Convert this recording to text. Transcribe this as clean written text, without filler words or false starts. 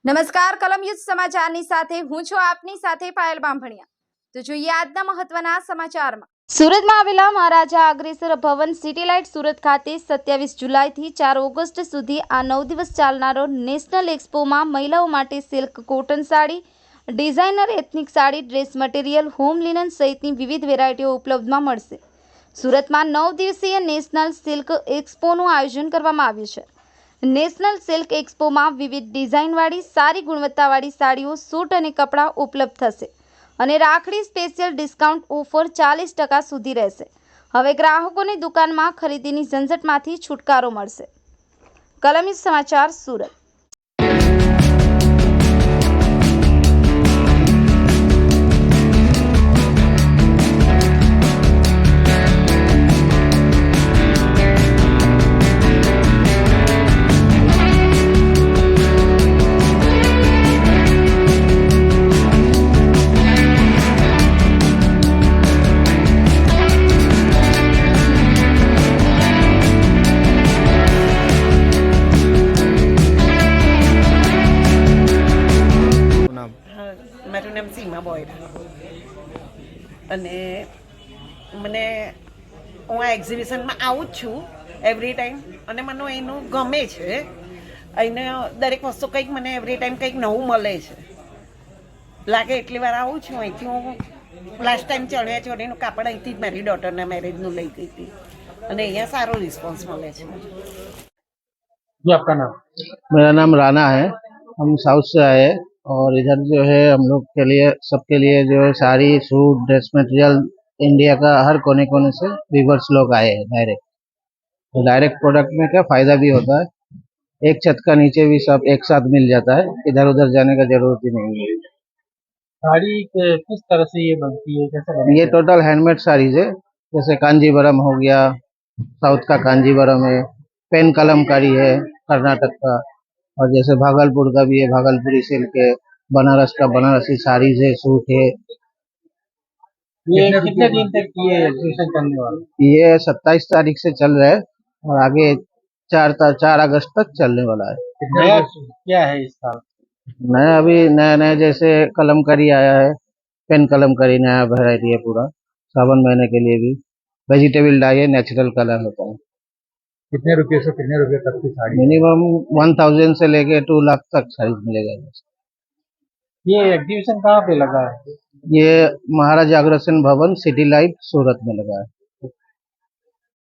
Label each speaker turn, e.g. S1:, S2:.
S1: નમસ્કાર કલમ યુદ્ધ સમાચારની સાથે હું છું આપની સાથે પાયલ બામભણિયા। તો જોઈએ આજના મહત્વના સમાચારમાં। સુરતમાં આવેલા મહારાજા અગ્રેસર ભવન સિટી લાઇટ સુરત ખાતે 27 જુલાઈથી 4 ઓગસ્ટ સુધી આ 9 દિવસ ચાલનારો નેશનલ એક્સપોમાં મહિલાઓ માટે silk cotton sari, designer ethnic sari, dress material, home linen સહિતની વિવિધ વેરાયટીઓ ઉપલબ્ધમાં મળશે। સુરતમાં 9 દિવસીય નેશનલ સિલ્ક એક્સપોનું આયોજન કરવામાં આવ્યું છે। નેશનલ સિલ્ક એક્સપોમાં વિવિધ ડિઝાઇનવાળી સારી ગુણવત્તાવાળી સાડીઓ, સૂટ અને કપડાં ઉપલબ્ધ થશે અને રાખડી સ્પેશિયલ ડિસ્કાઉન્ટ ઓફર 40% સુધી રહેશે। હવે ગ્રાહકોને દુકાનમાં ખરીદીની ઝંઝટમાંથી છુટકારો મળશે। કલમ યુદ્ધ સમાચાર સુરત।
S2: મારું નામ સીમા બોયરા અને મને હું આ એક્ઝિબિશનમાં આવું જ છું એવરી ટાઈમ અને મને એનું ગમે છે। એને દરેક વસ્તુ કંઈક મને એવરી ટાઈમ કંઈક નવું મળે છે લાગે એટલી વાર આવું છું। અહીંથી હું લાસ્ટ ટાઈમ ચણિયા ચોળીનું કાપડ અહીંથી જ મારી ડોટરના મેરેજનું લઈ ગઈ હતી અને અહીંયા સારો રિસ્પોન્સ મળે છે।
S3: जी आपका नाम?
S4: मेरा नाम राना है। हम साउथ से आए हैं और इधर जो है हम लोग के लिए सबके लिए जो है sari, suit, dress material India का हर कोने कोने से व्यूवर्स लोग आए हैं डायरेक्ट। तो डायरेक्ट प्रोडक्ट में क्या फ़ायदा भी होता है, एक छत का नीचे भी सब एक साथ मिल जाता है, इधर उधर जाने का जरूरत ही नहीं है।
S3: साड़ी किस तरह से ये बनती है, कैसे बनती
S4: ये
S3: है?
S4: टोटल हैंडमेड साड़ीज है। जैसे कांजीवरम हो गया, साउथ का कांजीवरम है, पेन कलमकारी है कर्नाटक का, और जैसे भागलपुर का भी है, भागलपुरी सिल्क है, बनारस का बनारसी साड़ीज है, सूट है।
S3: ये कितने दिन तक ये एग्जीबिशन चलने वाला है?
S4: ये 27 तारीख से चल रहा है और आगे 4 अगस्त तक चलने वाला है।
S3: नया क्या है इस साल?
S4: नया अभी नया जैसे कलमकारी आया है, पेन कलमकारी नया वैरायटी है पूरा। सावन महीने के लिए भी वेजिटेबल डाई है, नेचुरल कलर होता है।
S3: कितने रुपए से कितने रुपए तक की साड़ी है?
S4: मिनिमम 1000 से लेके 2 लाख तक साइज मिलेगा।
S3: ये एग्जीबिशन कहाँ पे लगा है?
S4: ये महाराजा अग्रसेन भवन सिटी लाइट सूरत में लगा है।